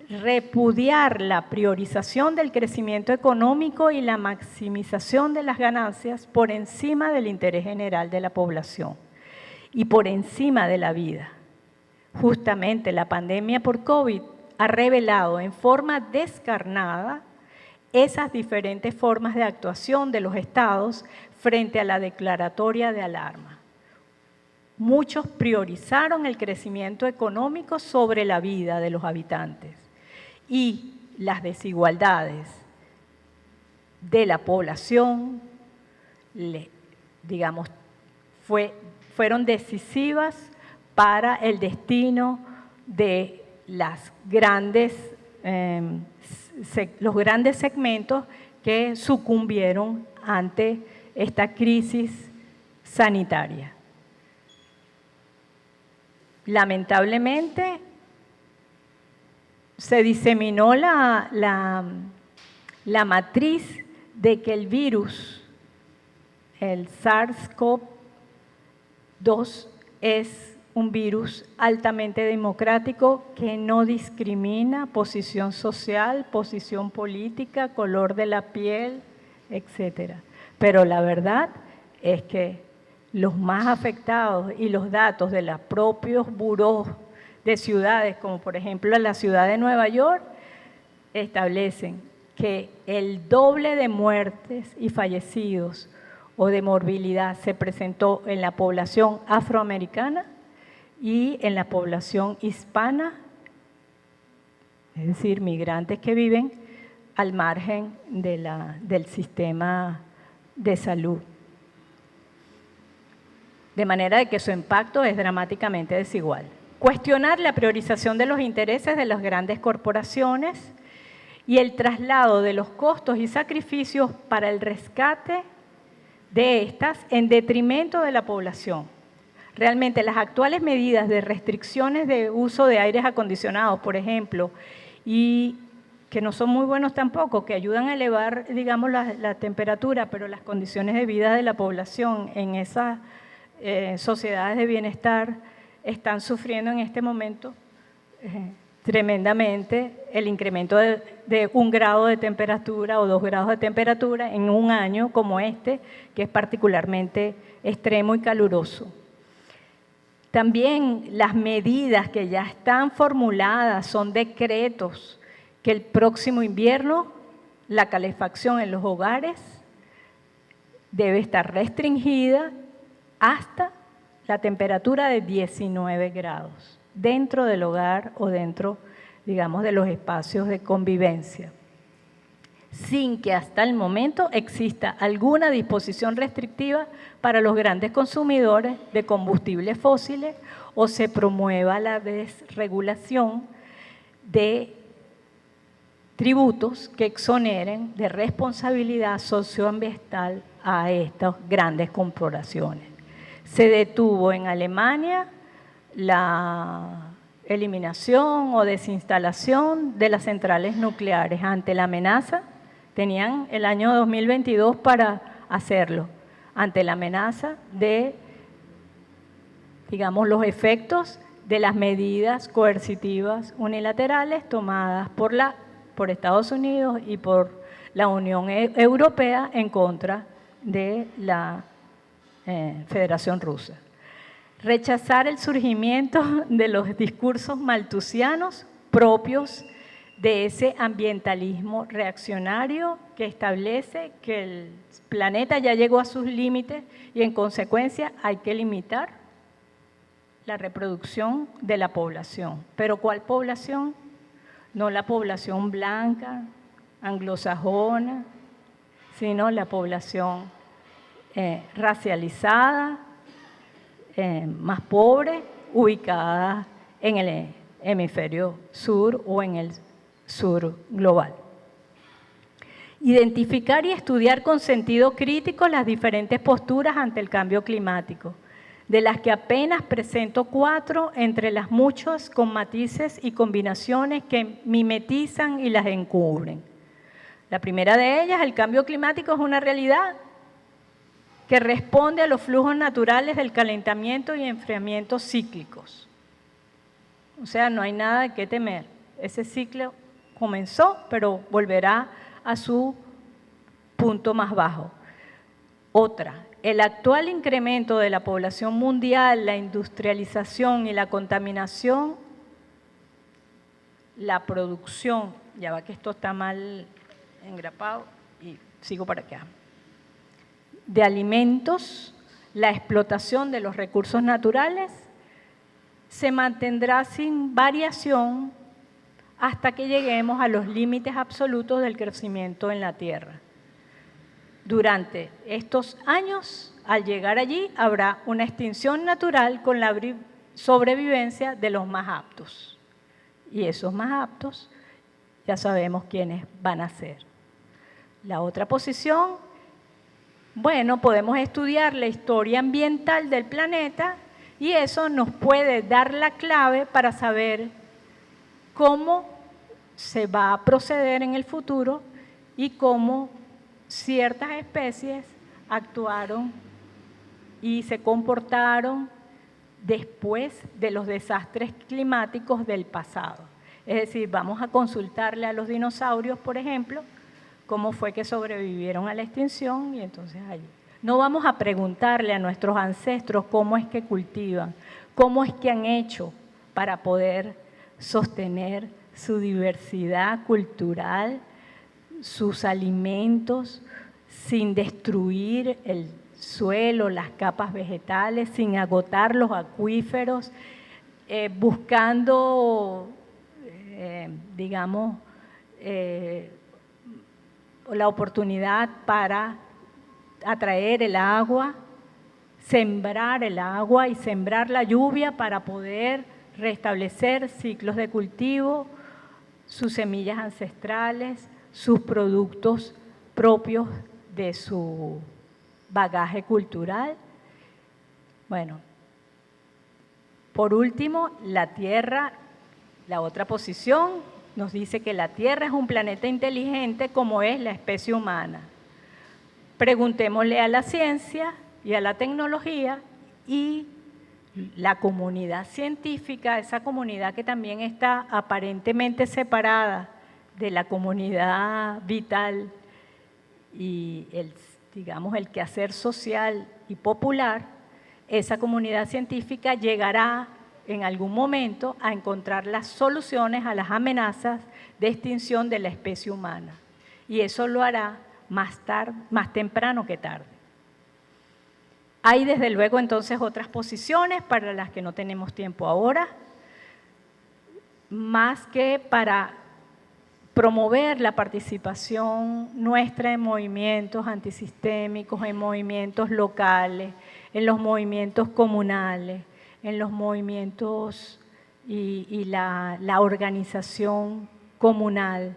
Repudiar la priorización del crecimiento económico y la maximización de las ganancias por encima del interés general de la población y por encima de la vida. Justamente la pandemia por COVID ha revelado en forma descarnada esas diferentes formas de actuación de los estados frente a la declaratoria de alarma. Muchos priorizaron el crecimiento económico sobre la vida de los habitantes, y las desigualdades de la población, fueron decisivas para el destino de los grandes segmentos que sucumbieron ante esta crisis sanitaria. Lamentablemente, se diseminó la matriz de que el virus, el SARS-CoV-2, es un virus altamente democrático que no discrimina posición social, posición política, color de la piel, etc. Pero la verdad es que los más afectados y los datos de los propios burós de ciudades, como por ejemplo la ciudad de Nueva York, establecen que el doble de muertes y fallecidos o de morbilidad se presentó en la población afroamericana y en la población hispana, es decir, migrantes que viven al margen del sistema de salud. De manera de que su impacto es dramáticamente desigual. Cuestionar la priorización de los intereses de las grandes corporaciones y el traslado de los costos y sacrificios para el rescate de estas en detrimento de la población. Realmente las actuales medidas de restricciones de uso de aires acondicionados, por ejemplo, y que no son muy buenos tampoco, que ayudan a elevar, digamos, la temperatura, pero las condiciones de vida de la población en esas sociedades de bienestar están sufriendo en este momento tremendamente el incremento de 1 grado de temperatura o 2 grados de temperatura en un año como este, que es particularmente extremo y caluroso. También las medidas que ya están formuladas son decretos que el próximo invierno la calefacción en los hogares debe estar restringida hasta la temperatura de 19 grados dentro del hogar o dentro, digamos, de los espacios de convivencia, sin que hasta el momento exista alguna disposición restrictiva para los grandes consumidores de combustibles fósiles o se promueva la desregulación de tributos que exoneren de responsabilidad socioambiental a estas grandes corporaciones. Se detuvo en Alemania la eliminación o desinstalación de las centrales nucleares ante la amenaza. Tenían el año 2022 para hacerlo, ante la amenaza de, digamos, los efectos de las medidas coercitivas unilaterales tomadas por Estados Unidos y por la Unión Europea en contra de Federación Rusa. Rechazar el surgimiento de los discursos malthusianos propios de ese ambientalismo reaccionario que establece que el planeta ya llegó a sus límites y en consecuencia hay que limitar la reproducción de la población. ¿Pero cuál población? No la población blanca, anglosajona, sino la población racializada, más pobre, ubicada en el hemisferio sur o en el sur global. Identificar y estudiar con sentido crítico las diferentes posturas ante el cambio climático, de las que apenas presento 4 entre las muchas con matices y combinaciones que mimetizan y las encubren. La primera de ellas, el cambio climático es una realidad que responde a los flujos naturales del calentamiento y enfriamiento cíclicos. O sea, no hay nada de qué temer. Ese ciclo comenzó, pero volverá a su punto más bajo. Otra, el actual incremento de la población mundial, la industrialización y la contaminación, la producción, ya va que esto está mal engrapado y sigo para acá, de alimentos, la explotación de los recursos naturales, se mantendrá sin variación hasta que lleguemos a los límites absolutos del crecimiento en la Tierra. Durante estos años, al llegar allí, habrá una extinción natural con la sobrevivencia de los más aptos. Y esos más aptos ya sabemos quiénes van a ser. La otra posición, bueno, podemos estudiar la historia ambiental del planeta y eso nos puede dar la clave para saber cómo se va a proceder en el futuro y cómo ciertas especies actuaron y se comportaron después de los desastres climáticos del pasado. Es decir, vamos a consultarle a los dinosaurios, por ejemplo, cómo fue que sobrevivieron a la extinción y entonces allí. No vamos a preguntarle a nuestros ancestros cómo es que cultivan, cómo es que han hecho para poder sostener su diversidad cultural, sus alimentos, sin destruir el suelo, las capas vegetales, sin agotar los acuíferos, buscando, digamos, la oportunidad para atraer el agua, sembrar el agua y sembrar la lluvia para poder restablecer ciclos de cultivo, sus semillas ancestrales, sus productos propios de su bagaje cultural. Bueno, por último, la Tierra, la otra posición, nos dice que la Tierra es un planeta inteligente como es la especie humana. Preguntémosle a la ciencia y a la tecnología y la comunidad científica, esa comunidad que también está aparentemente separada de la comunidad vital y digamos, el quehacer social y popular, esa comunidad científica llegará en algún momento a encontrar las soluciones a las amenazas de extinción de la especie humana. Y eso lo hará más temprano que tarde. Hay desde luego entonces otras posiciones para las que no tenemos tiempo ahora, más que para promover la participación nuestra en movimientos antisistémicos, en movimientos locales, en los movimientos comunales, en los movimientos y la organización comunal,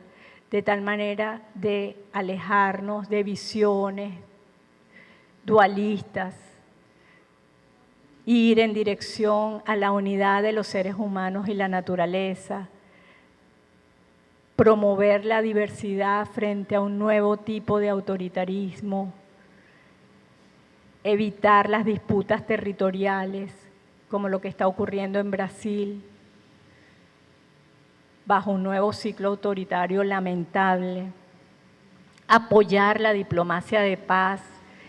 de tal manera de alejarnos de visiones dualistas, ir en dirección a la unidad de los seres humanos y la naturaleza, promover la diversidad frente a un nuevo tipo de autoritarismo, evitar las disputas territoriales, como lo que está ocurriendo en Brasil, bajo un nuevo ciclo autoritario lamentable, apoyar la diplomacia de paz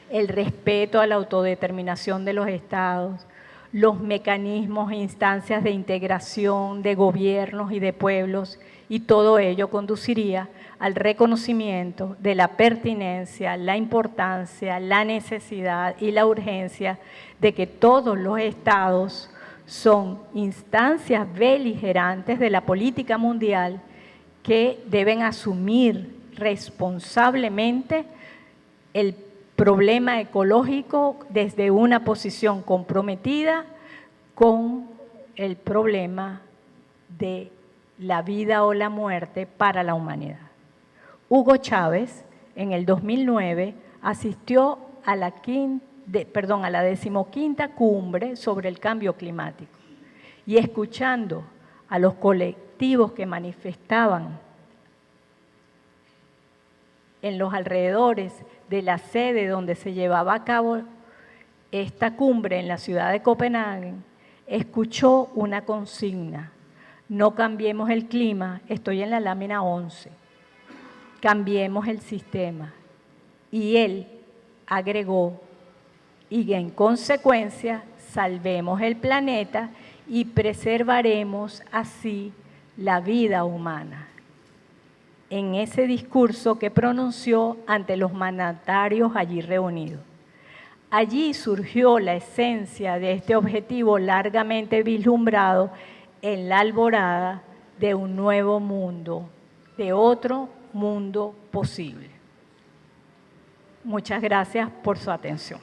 el respeto a la autodeterminación de los estados, los mecanismos e instancias de integración de gobiernos y de pueblos, y todo ello conduciría al reconocimiento de la pertinencia, la importancia, la necesidad y la urgencia de que todos los estados son instancias beligerantes de la política mundial que deben asumir responsablemente el problema ecológico desde una posición comprometida con el problema de la vida o la muerte para la humanidad. Hugo Chávez, en el 2009, asistió a la 15ª cumbre sobre el cambio climático y escuchando a los colectivos que manifestaban en los alrededores de la sede donde se llevaba a cabo esta cumbre en la ciudad de Copenhague, escuchó una consigna: no cambiemos el clima, estoy en la lámina 11, cambiemos el sistema. Y él agregó, y en consecuencia salvemos el planeta y preservaremos así la vida humana. En ese discurso que pronunció ante los mandatarios allí reunidos. Allí surgió la esencia de este objetivo largamente vislumbrado en la alborada de un nuevo mundo, de otro mundo posible. Muchas gracias por su atención.